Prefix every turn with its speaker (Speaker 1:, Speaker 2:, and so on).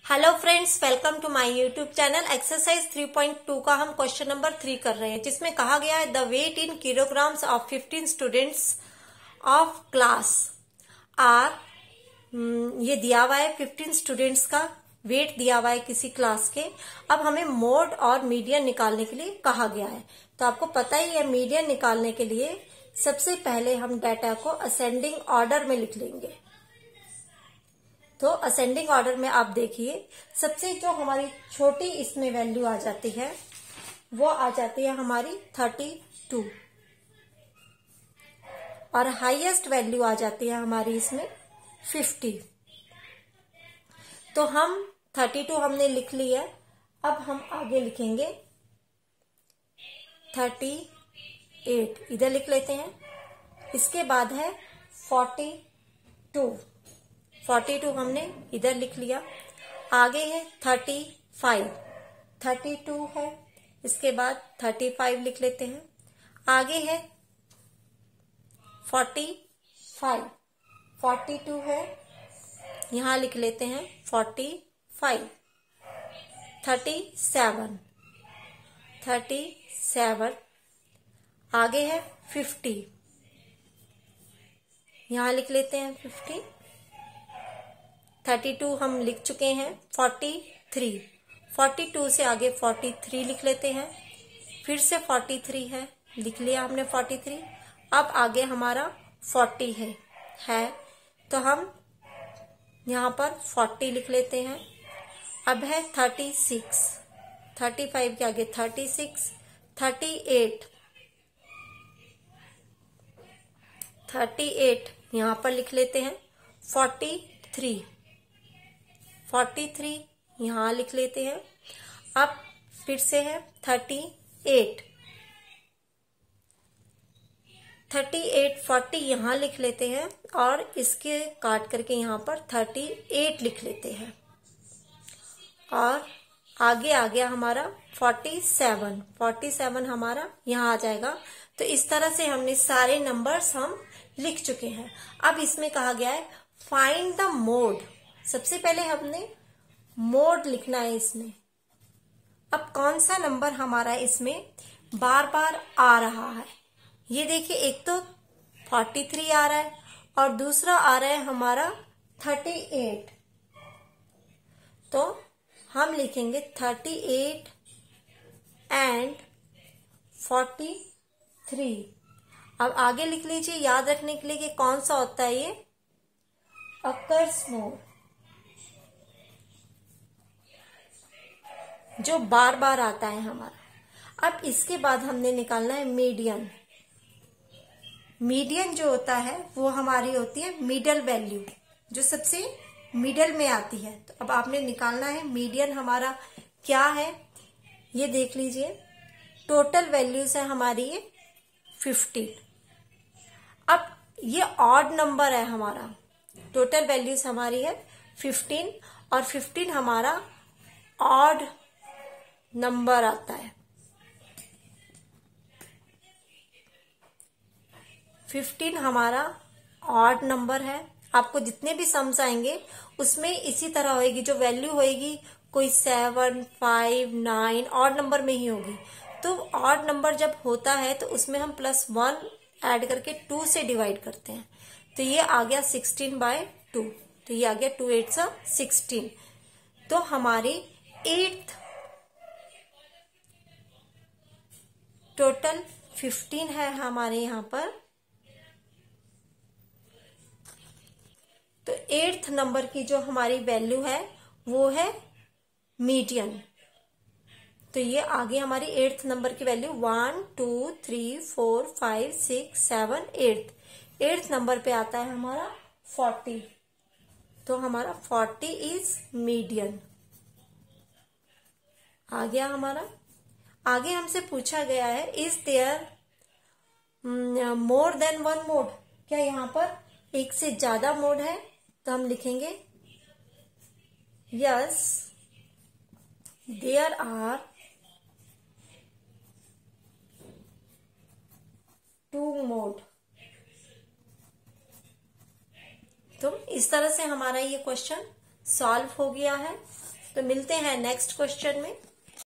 Speaker 1: Hello friends, welcome to my YouTube channel. Exercise 3.2 का हम question number 3 कर रहे हैं, जिसमें कहा गया है the weight in kilograms of 15 students of class are. ये दिया हुआ है 15 स्टूडेंट्स का वेट दिया हुआ है किसी क्लास के। अब हमें मोड और मीडियन निकालने के लिए कहा गया है। तो आपको पता ही है, मीडियन निकालने के लिए सबसे पहले हम डाटा को असेंडिंग ऑर्डर में लिख लेंगे। तो असेंडिंग ऑर्डर में आप देखिए, सबसे जो हमारी छोटी इसमें वैल्यू आ जाती है वो आ जाती है हमारी 32 और हाईएस्ट वैल्यू आ जाती है हमारी इसमें 50। तो हम 32 हमने लिख ली है। अब हम आगे लिखेंगे 38, इधर लिख लेते हैं। इसके बाद है 42 हमने इधर लिख लिया। आगे है 35, 32 है, इसके बाद 35 लिख लेते हैं। आगे है 45, 42 है, यहां लिख लेते हैं 45। 37, आगे है 50, यहां लिख लेते हैं 50। 32 हम लिख चुके हैं। 42 से आगे 43 लिख लेते हैं। फिर से 43 है, लिख लिया हमने 43। अब आगे हमारा 40 है तो हम यहां पर 40 लिख लेते हैं। अब है 36, 35 के आगे 36, 38 यहां पर लिख लेते हैं। 43 यहां लिख लेते हैं। अब फिर से है 38, 40 यहां लिख लेते हैं और इसके काट करके यहां पर 38 लिख लेते हैं। और आगे आ गया हमारा 47 हमारा यहां आ जाएगा। तो इस तरह से हमने सारे नंबर्स हम लिख चुके हैं। अब इसमें कहा गया है फाइंड द मोड। सबसे पहले हमने मोड लिखना है इसमें। अब कौन सा नंबर हमारा इसमें बार बार आ रहा है, ये देखिए। एक तो 43 आ रहा है और दूसरा आ रहा है हमारा 38। तो हम लिखेंगे 38 एंड 43। अब आगे लिख लीजिए याद रखने के लिए कि कौन सा होता है ये अकर्स मोड, जो बार बार आता है हमारा। अब इसके बाद हमने निकालना है मीडियन। मीडियन जो होता है वो हमारी होती है मिडल वैल्यू, जो सबसे मिडल में आती है। तो अब आपने निकालना है मीडियन हमारा क्या है, ये देख लीजिए। टोटल वैल्यूज है हमारी ये 15। अब ये ऑड नंबर है हमारा, टोटल वैल्यूज हमारी है 15 और 15 हमारा ऑड नंबर आता है। 15 हमारा ऑड नंबर है। आपको जितने भी सम्स आएंगे उसमें इसी तरह होगी, जो वैल्यू होगी कोई 7, 5, 9 ऑड नंबर में ही होगी। तो ऑड नंबर जब होता है तो उसमें हम +1 ऐड करके 2 से डिवाइड करते हैं। तो ये आ गया 16/2। तो ये आ गया 2 8 16। तो हमारी 8th टोटल 15 है हमारे यहां पर। तो 8th नंबर की जो हमारी वैल्यू है वो है मीडियन। तो ये आगे हमारी 8th नंबर की वैल्यू 1 2 3 4 5 6 7 8th नंबर पे आता है हमारा 40। तो हमारा 40 इज मीडियन आ गया हमारा। आगे हमसे पूछा गया है is there more than 1 mode, क्या यहाँ पर एक से ज्यादा मोड है? तो हम लिखेंगे यस देयर आर 2 मोड। तो इस तरह से हमारा ये क्वेश्चन सॉल्व हो गया है। तो मिलते हैं नेक्स्ट क्वेश्चन में।